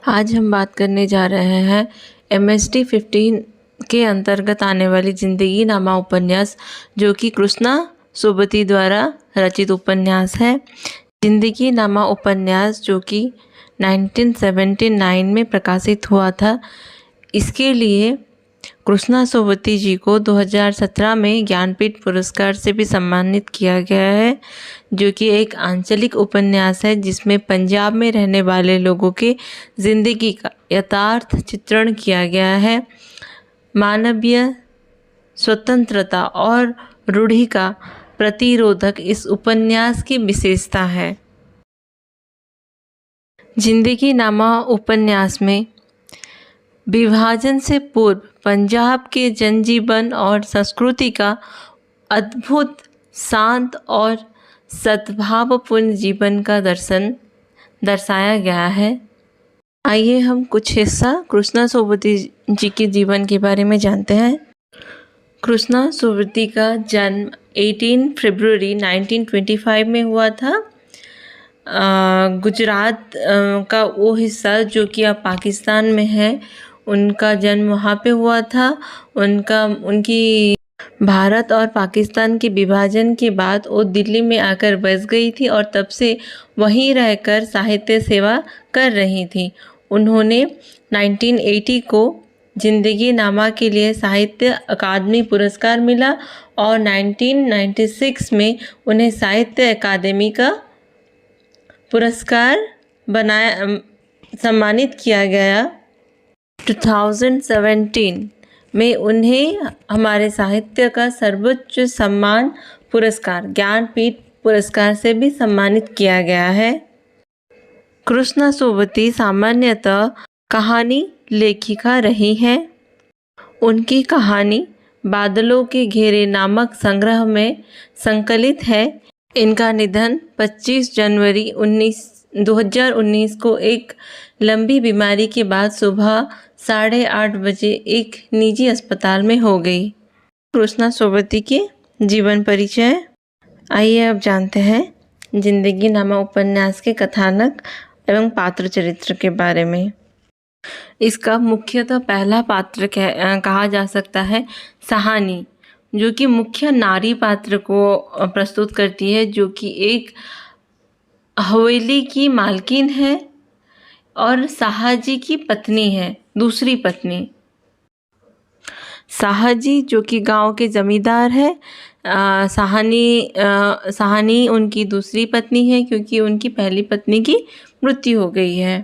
आज हम बात करने जा रहे हैं MSD 15 के अंतर्गत आने वाली जिंदगी नामा उपन्यास, जो कि कृष्णा सोबती द्वारा रचित उपन्यास है। जिंदगी नामा उपन्यास जो कि 1979 में प्रकाशित हुआ था। इसके लिए कृष्णा सोबती जी को 2017 में ज्ञानपीठ पुरस्कार से भी सम्मानित किया गया है, जो कि एक आंचलिक उपन्यास है जिसमें पंजाब में रहने वाले लोगों के जिंदगी का यथार्थ चित्रण किया गया है। मानवीय स्वतंत्रता और रूढ़ि का प्रतिरोधक इस उपन्यास की विशेषता है। जिंदगी नामा उपन्यास में विभाजन से पूर्व पंजाब के जनजीवन और संस्कृति का अद्भुत, शांत और सद्भावपूर्ण जीवन का दर्शन दर्शाया गया है। आइए हम कुछ हिस्सा कृष्णा सोबती जी के जीवन के बारे में जानते हैं। कृष्णा सोबती का जन्म 18 फरवरी 1925 में हुआ था। गुजरात का वो हिस्सा जो कि अब पाकिस्तान में है, उनका जन्म वहाँ पे हुआ था। उनकी भारत और पाकिस्तान के विभाजन के बाद वो दिल्ली में आकर बस गई थी और तब से वहीं रहकर साहित्य सेवा कर रही थी। उन्होंने 1980 को जिंदगी नामा के लिए साहित्य अकादमी पुरस्कार मिला और 1996 में उन्हें साहित्य अकादमी का पुरस्कार सम्मानित किया गया। 2017 में उन्हें हमारे साहित्य का सर्वोच्च सम्मान पुरस्कार ज्ञानपीठ पुरस्कार से भी सम्मानित किया गया है। कृष्णा सोबती सामान्यतः कहानी लेखिका रही हैं। उनकी कहानी बादलों के घेरे नामक संग्रह में संकलित है। इनका निधन 25 जनवरी 2019 को एक लंबी बीमारी के बाद सुबह 8:30 बजे एक निजी अस्पताल में हो गई। कृष्णा सोबती के जीवन परिचय। आइए अब जानते हैं जिंदगी नामा उपन्यास के कथानक एवं पात्र चरित्र के बारे में। इसका मुख्यतः पहला पात्र कहा जा सकता है सहानी, जो कि मुख्य नारी पात्र को प्रस्तुत करती है, जो कि एक हवेली की मालकिन है और साहाजी की पत्नी है, दूसरी पत्नी। साहाजी जो कि गांव के जमींदार है। सहानी उनकी दूसरी पत्नी है, क्योंकि उनकी पहली पत्नी की मृत्यु हो गई है।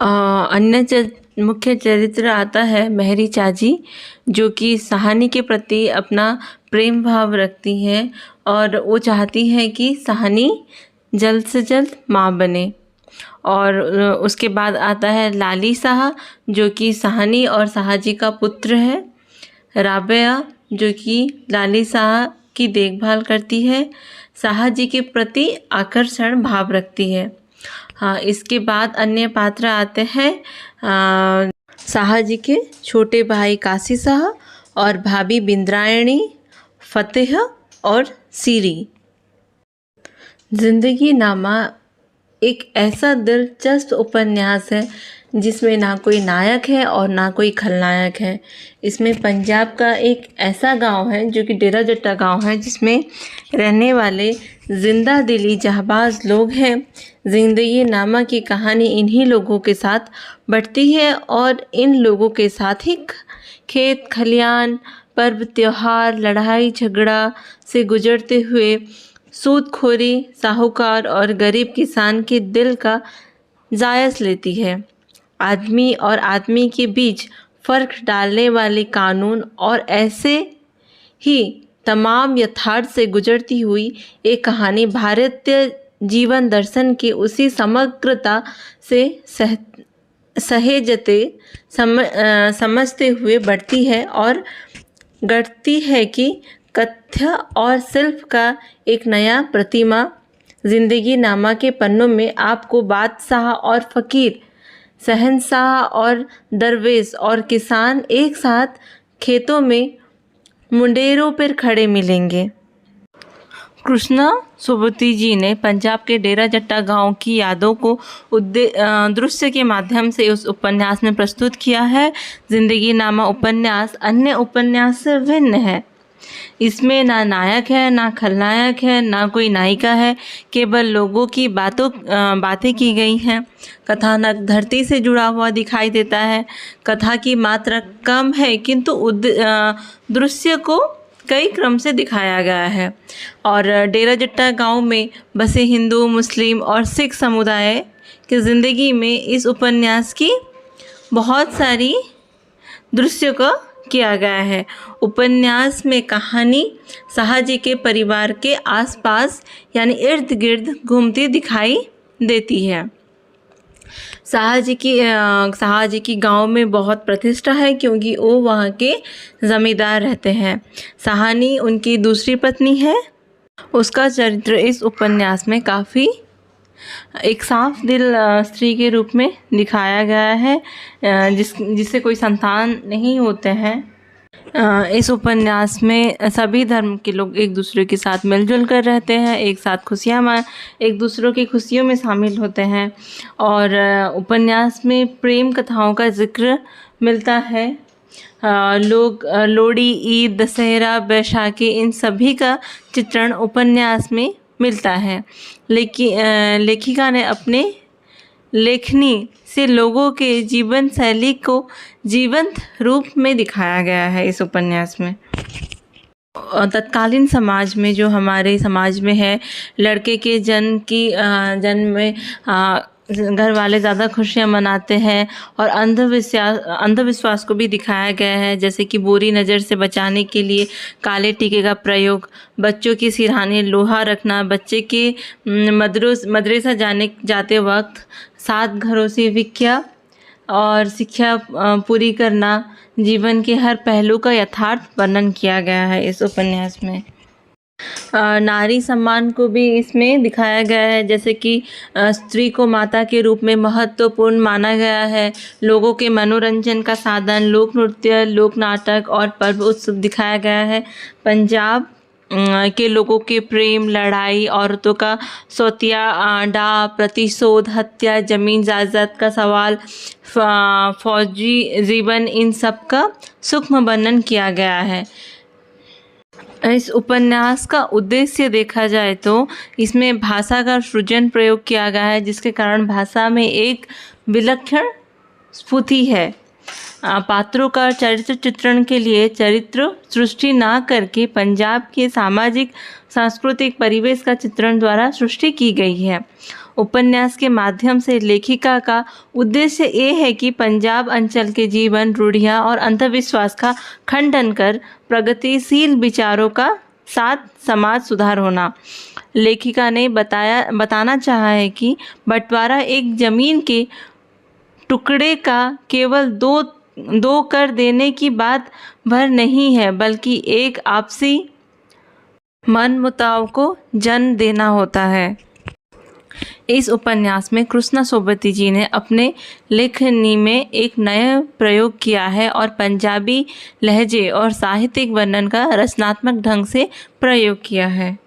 अन्य मुख्य चरित्र आता है मेहरी चाची, जो कि सहानी के प्रति अपना प्रेम भाव रखती है और वो चाहती है कि सहानी जल्द से जल्द माँ बने। और उसके बाद आता है लाली साहा, जो कि सहानी और साहाजी का पुत्र है। राबिया, जो कि लाली साहा की देखभाल करती है, साहाजी के प्रति आकर्षण भाव रखती है। हाँ, इसके बाद अन्य पात्र आते हैं साहाजी के छोटे भाई काशी साहा और भाभी बिंद्रायणी, फतेह और सीरी। जिंदगी नामा एक ऐसा दिलचस्प उपन्यास है जिसमें ना कोई नायक है और ना कोई खलनायक है। इसमें पंजाब का एक ऐसा गांव है जो कि डेरा जट्टा गांव है, जिसमें रहने वाले जिंदा दिली जाहबाज लोग हैं। जिंदगी नामा की कहानी इन्हीं लोगों के साथ बढ़ती है और इन लोगों के साथ ही खेत खलियान, पर्व त्योहार, लड़ाई झगड़ा से गुजरते हुए सूदखोरी, साहूकार और गरीब किसान के दिल का जायज़ लेती है। आदमी और आदमी के बीच फ़र्क डालने वाले कानून और ऐसे ही तमाम यथार्थ से गुजरती हुई एक कहानी भारतीय जीवन दर्शन के उसी समग्रता से सहेजते समझते हुए बढ़ती है और गढ़ती है कि कथ्य और शिल्प का एक नया प्रतिमा। जिंदगी नामा के पन्नों में आपको बादशाह और फ़कीर, शहंशाह और दरवेश और किसान एक साथ खेतों में मुंडेरों पर खड़े मिलेंगे। कृष्णा सुबोधी जी ने पंजाब के डेरा जट्टा गांव की यादों को दृश्य के माध्यम से उस उपन्यास में प्रस्तुत किया है। जिंदगी नामा उपन्यास अन्य उपन्यास से भिन्न है। इसमें ना नायक है, ना खलनायक है, ना कोई नायिका है, केवल लोगों की बातें की गई हैं। कथानक धरती से जुड़ा हुआ दिखाई देता है। कथा की मात्रा कम है किंतु दृश्य को कई क्रम से दिखाया गया है और डेरा जट्टा गांव में बसे हिंदू, मुस्लिम और सिख समुदाय की ज़िंदगी में इस उपन्यास की बहुत सारी दृश्यों को किया गया है। उपन्यास में कहानी शाहजी के परिवार के आसपास यानी इर्द गिर्द घूमती दिखाई देती है। शाहजी की गांव में बहुत प्रतिष्ठा है क्योंकि वो वहाँ के ज़मींदार रहते हैं। शाहानी उनकी दूसरी पत्नी है। उसका चरित्र इस उपन्यास में काफ़ी एक साफ दिल स्त्री के रूप में दिखाया गया है, जिससे कोई संतान नहीं होते हैं। इस उपन्यास में सभी धर्म के लोग एक दूसरे के साथ मिलजुल कर रहते हैं, एक साथ एक दूसरों की खुशियों में शामिल होते हैं और उपन्यास में प्रेम कथाओं का जिक्र मिलता है। लोग लोहड़ी, ईद, दशहरा, बैसाखी इन सभी का चित्रण उपन्यास में मिलता है। लेखिका ने अपने लेखनी से लोगों के जीवन शैली को जीवंत रूप में दिखाया गया है। इस उपन्यास में तत्कालीन समाज में जो हमारे समाज में है, लड़के के जन्म में घर वाले ज़्यादा खुशियाँ मनाते हैं और अंधविश्वास को भी दिखाया गया है, जैसे कि बुरी नज़र से बचाने के लिए काले टीके का प्रयोग, बच्चों की सिरहाने लोहा रखना, बच्चे के मदरसा जाते वक्त 7 घरों से विख्या और शिक्षा पूरी करना, जीवन के हर पहलू का यथार्थ वर्णन किया गया है इस उपन्यास में। नारी सम्मान को भी इसमें दिखाया गया है, जैसे कि स्त्री को माता के रूप में महत्वपूर्ण माना गया है। लोगों के मनोरंजन का साधन लोक नृत्य, लोक नाटक और पर्व उत्सव दिखाया गया है। पंजाब के लोगों के प्रेम, लड़ाई, औरतों का सौतिया प्रतिशोध, हत्या, जमीन जायदाद का सवाल, फौजी जीवन, इन सब का सूक्ष्म वर्णन किया गया है। इस उपन्यास का उद्देश्य देखा जाए तो इसमें भाषा का सृजन प्रयोग किया गया है, जिसके कारण भाषा में एक विलक्षण स्फूर्ति है। पात्रों का चरित्र चित्रण के लिए चरित्र सृष्टि ना करके पंजाब के सामाजिक सांस्कृतिक परिवेश का चित्रण द्वारा सृष्टि की गई है। उपन्यास के माध्यम से लेखिका का उद्देश्य ये है कि पंजाब अंचल के जीवन, रूढ़ियाँ और अंधविश्वास का खंडन कर प्रगतिशील विचारों का साथ समाज सुधार होना। लेखिका ने बताना चाहा है कि बंटवारा एक जमीन के टुकड़े का केवल दो कर देने की बात भर नहीं है, बल्कि एक आपसी मनमुटाव को जन्म देना होता है। इस उपन्यास में कृष्णा सोबती जी ने अपने लेखनी में एक नया प्रयोग किया है और पंजाबी लहजे और साहित्यिक वर्णन का रचनात्मक ढंग से प्रयोग किया है।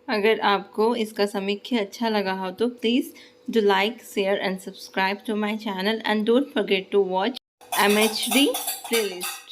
अगर आपको इसका समीक्षा अच्छा लगा हो तो please do like, share and subscribe to my channel and don't forget to watch MHD playlist.